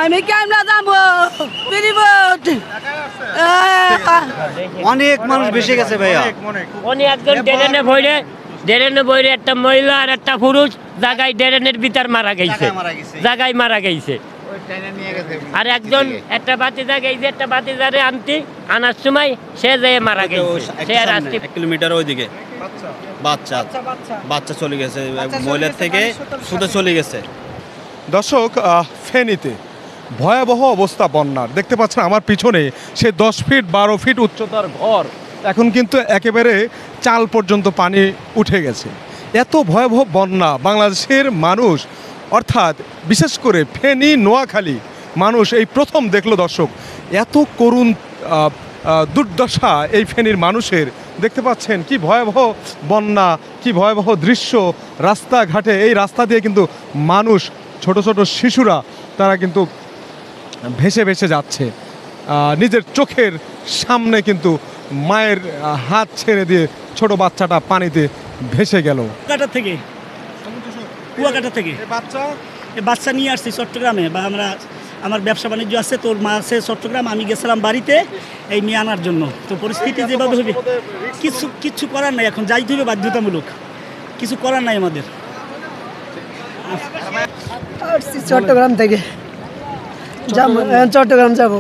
আমি কেমন যাবো অনেক মানুষ বেশি গেছে ভাইয়া। উনি একজন ড্রেনে বইরে একটা মহিলা আর একটা পুরুষ জায়গায় ড্রেনের ভিতর মারা গেছে, জায়গায় মারা গেছে। আর একজন একটা বাতিজা গেছে, একটা বাতিজারে আনার সময় সে যেয়ে মারা গেছে। সে আর 1 কিলোমিটার ওইদিকে বাচ্চা চলে গেছে, মহিলার থেকে শুধু চলে গেছে। দর্শক, ফেনীতে ভয়াবহ অবস্থা বন্যার। দেখতে পাচ্ছেন আমার পিছনে সে 10 ফিট 12 ফিট উচ্চতার ঘর এখন কিন্তু একেবারে চাল পর্যন্ত পানি উঠে গেছে। এত ভয়াবহ বন্যা বাংলাদেশের মানুষ, অর্থাৎ বিশেষ করে ফেনী নোয়াখালী মানুষ এই প্রথম দেখলো। দর্শক, এত করুণ দুর্দশা এই ফেনীর মানুষের। দেখতে পাচ্ছেন কি ভয়াবহ বন্যা, কি ভয়াবহ দৃশ্য রাস্তাঘাটে। এই রাস্তা দিয়ে কিন্তু মানুষ, ছোট ছোট শিশুরা তারা কিন্তু ভেসে ভেসে যাচ্ছে। নিজের চোখের সামনে কিন্তু মায়ের হাত ছেড়ে দিয়ে ছোট বাচ্চাটা পানিতে ভেসে গেল। কুয়াকাটা থেকে বাচ্চা নিয়ে আসছি চট্টগ্রামে। বা আমার ব্যবসা বাণিজ্য আছে, তোর মা আছে চট্টগ্রাম, আমি গেছিলাম বাড়িতে এই নিয়ে আনার জন্য। তো পরিস্থিতি যেভাবে হবে কিছু করার নাই, এখন যাইতে হবে বাধ্যতামূলক, কিছু করার নাই আমাদের। চট্টগ্রাম থেকে চট্টগ্রাম যাবো,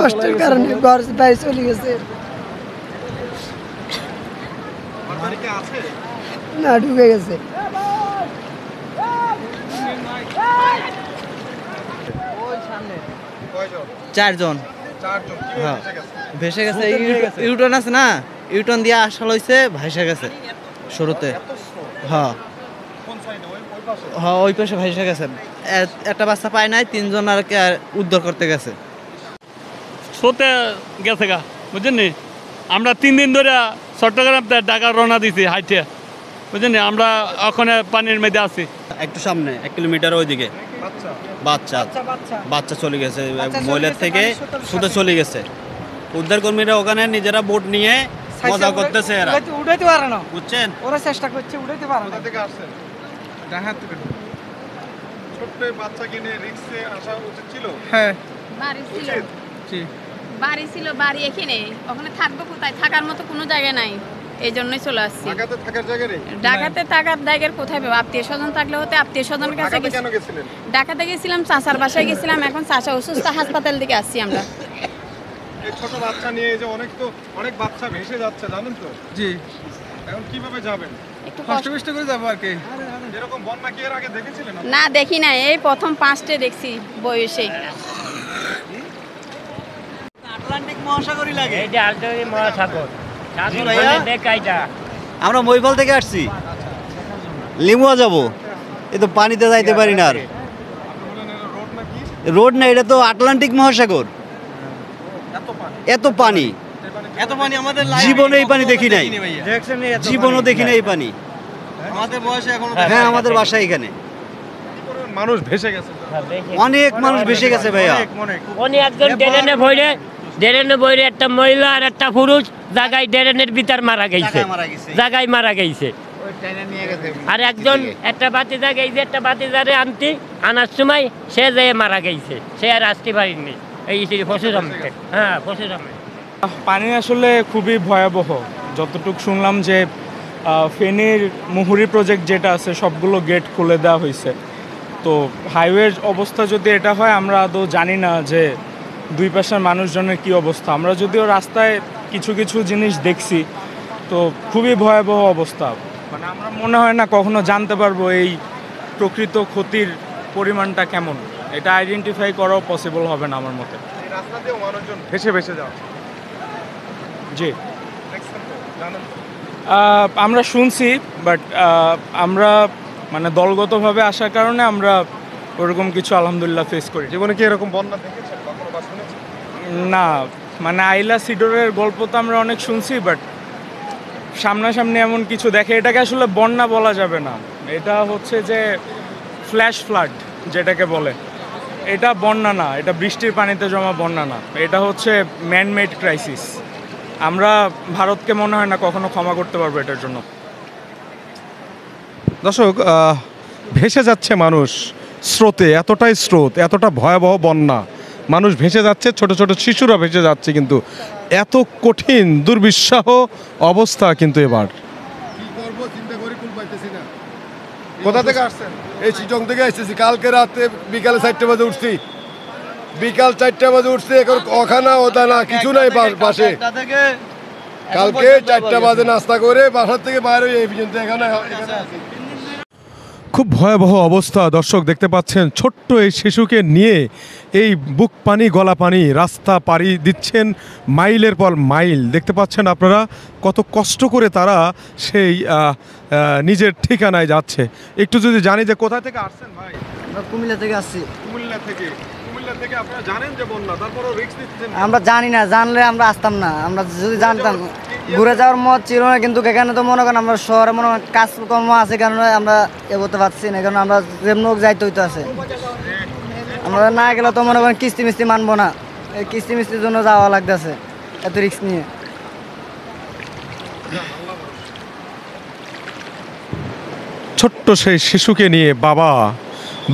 কষ্টের কারণে ঘর বাইরে চলে গেছে। না, ঢুকে গেছে। চারজন হ্যাঁ ভেসে গেছে। ইউটার্ন আছে না, ইউটার্ন দিয়ে আসা হয়েছে, ভাইসা গেছে শুরুতে। হ্যাঁ হ্যাঁ, ওই পাশে ভাইসা গেছে। একটা বাচ্চা পায় নাই, 3 জন আর উদ্ধার করতে গেছে। স্রোতে গেছে গা, বুঝছেন। আমরা 3 দিন ধরে চট্টগ্রাম ঢাকা রওনা দিছি হাইটে, বুঝছেন। আমরা ওখানে পানির মধ্যে আছি। একটু সামনে 1 কিলোমিটার ওইদিকে বাচ্চা চলে গেছে, মহিলার থেকে শুধু চলে গেছে। উদ্ধার কর্মীরা ওখানে নিজেরা বোট নিয়ে মজা করতেছে। এরা উঠাইতে পারে না, বুঝছেন, ওরা চেষ্টা করছে, উঠাইতে পারে না। ছোট্ট বাচ্চা কিনে রিক্সে আসা উচিত ছিল। হ্যাঁ, বাড়ি ছিল বাড়ি এখানে, ওখানে থাকবো কোথায়? থাকার মতো কোনো জায়গা নাই, এই জন্যই চলে আসছি। ঢাকাতে থাকার জায়গা নেই। ঢাকাতে থাকার জায়গার কোথায় পাবো? আত্মীয় স্বজন থাকলে হতে আত্মীয় স্বজনের কাছে কেন গেছিলেন? ঢাকাতে গেছিলাম, চাচার বাসায় গেছিলাম। এখন চাচা অসুস্থ, হাসপাতাল থেকে আসছি আমরা। এই ছোট বাচ্চা নিয়ে যে অনেক বাচ্চা ভেসে যাচ্ছে, জানেন তো? জি। এখন কিভাবে যাবেন? একটু কষ্ট করে যাবো আর কি। এরকম বন্যা কি এর আগে দেখেছিলেন? না, দেখি না, এই প্রথম 5টে দেখছি বয়সে। আটলান্টিক মহাসাগরই লাগে। এই যে আটলান্টিক মহাসাগর, জি ভাইয়া। দেখাইটা আমরা মহিপাল থেকে আসছি, লিমুয়া যাব। এই তো পানিতে যাইতে পারি না। আর রোড না, এটা তো আটলান্টিক মহাসাগর। এত পানি আমাদের জীবনে এই পানি দেখি নাই, জীবনও দেখি নাই এই পানি। আমাদের বয়সে এখন, হ্যাঁ আমাদের বাসায় এখানে মানুষ ভেসে গেছে, অনেক মানুষ ভেসে গেছে ভাইয়া। উনি একজন ড্রেনে বইরে একটা মহিলা আর একটা পুরুষ জায়গায় ড্রেনের ভিতর মারা গেছে, জায়গায় মারা গেছে। আর একজন একটা বাতিজা গেছে, একটা বাতিজারে আনার সময় সে যেয়ে মারা গেছে। সে আর আসতে পারেনি। এই পশুরামে, হ্যাঁ পশুরামে। পানি আসলে খুবই ভয়াবহ। যতটুকু শুনলাম যে ফেনীর মুহুরী প্রজেক্ট যেটা আছে সবগুলো গেট খুলে দেওয়া হয়েছে। তো হাইওয়ের অবস্থা যদি এটা হয়, আমরা আদৌ জানি না যে দুই পাশের মানুষজনের কি অবস্থা। আমরা যদিও রাস্তায় কিছু জিনিস দেখছি, তো খুবই ভয়াবহ অবস্থা। মানে আমরা মনে হয় না কখনো জানতে পারবো এই প্রকৃত ক্ষতির পরিমাণটা কেমন। এটা আইডেন্টিফাই করাও পসিবল হবে না আমার মতে। এই রাস্তা দিয়েও মানুষজন ভেসে যাচ্ছে। জি, আমরা শুনছি, বাট আমরা মানে দলগতভাবে আসার কারণে আমরা ওরকম কিছু আলহামদুলিল্লাহ ফেস করি। জীবনে কি এরকম বন্যা দেখেছেন কখনো বা শুনেছেন? না, মানে আইলা সিডোরের গল্প তো আমরা অনেক শুনছি, বাট সামনাসামনি এমন কিছু দেখে এটাকে আসলে বন্যা বলা যাবে না। এটা হচ্ছে যে ফ্ল্যাশ ফ্লাড যেটাকে বলে, এটা বন্যা না, এটা বৃষ্টির পানিতে জমা বন্যা না, এটা হচ্ছে ম্যানমেড ক্রাইসিস। আমরা ভারতকে মনে হয় না কখনো ক্ষমা করতে পারবো এটার জন্য। দর্শক, ভেসে যাচ্ছে মানুষ। স্রোতে, এতটাই স্রোত, এতটা ভয়াবহ বন্যা, মানুষ ভেসে যাচ্ছে, ছোট ছোট শিশুরা ভেসে যাচ্ছে, কিন্তু এত কঠিন দুর্বিষহ অবস্থা কিন্তু এবার। কোথা থেকে আসছেন? এই চিটং থেকে এসেছি, কালকে রাতে বিকালে 4টা বাজে উঠছি, বিকাল 4টা বাজে উঠছি, এখন ওখানা ওটা না কিছু নাই পাশে। কালকে 4টা বাজে নাস্তা করে বাসার থেকে বাইরে হয়ে এই পর্যন্ত এখানে আছি। খুব ভয়াবহ অবস্থা দর্শক, দেখতে পাচ্ছেন ছোট্ট এই শিশুকে নিয়ে এই বুক পানি গলা পানি রাস্তা পাড়ি দিচ্ছেন মাইলের পর মাইল। দেখতে পাচ্ছেন আপনারা কত কষ্ট করে তারা সেই নিজের ঠিকানায় যাচ্ছে। একটু যদি জানি যে কোথা থেকে আসছেন ভাই? কুমিল্লা থেকে আসছি। কুমিল্লা থেকে আপনারা জানেন যে বন্যা, তারপরও রিস্ক নিচ্ছেন? আমরা জানি না, জানলে আমরা আসতাম না। আমরা যদি জানতাম ঘুরে যাওয়ার মত ছিল না, কিন্তু এখানে তো মনে করেন আমরা শহরে মনে করেন কাজকর্ম আছে কারণে আমরা এগোতে পারছি না, কারণ আমরা যেমন যাইতে হইতে আছে। আমরা না গেলে তো মনে করেন কিস্তি মিস্তি মানবো না, এই কিস্তি মিস্তির জন্য যাওয়া লাগতেছে এত রিস্ক নিয়ে। ছোট্ট সেই শিশুকে নিয়ে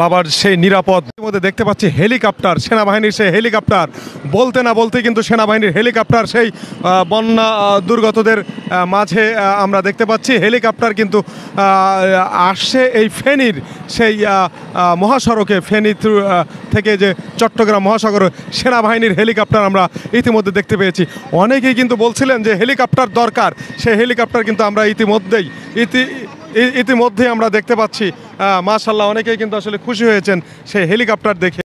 বাবার সেই নিরাপদ মধ্যে দেখতে পাচ্ছি হেলিকপ্টার, সেনাবাহিনীর সেই হেলিকপ্টার, বলতে না বলতে কিন্তু সেনাবাহিনীর হেলিকপ্টার সেই বন্যা দুর্গতদের মাঝে আমরা দেখতে পাচ্ছি। হেলিকপ্টার কিন্তু আসছে এই ফেনীর সেই মহাসড়কে, ফেনী থেকে যে চট্টগ্রাম মহাসাগর, সেনাবাহিনীর হেলিকপ্টার আমরা ইতিমধ্যে দেখতে পেয়েছি। অনেকেই কিন্তু বলছিলেন যে হেলিকপ্টার দরকার, সেই হেলিকপ্টার কিন্তু আমরা ইতিমধ্যেই আমরা দেখতে পাচ্ছি। মাশাআল্লাহ, অনেকেই কিন্তু আসলে খুশি হয়েছেন সেই হেলিকপ্টার দেখে।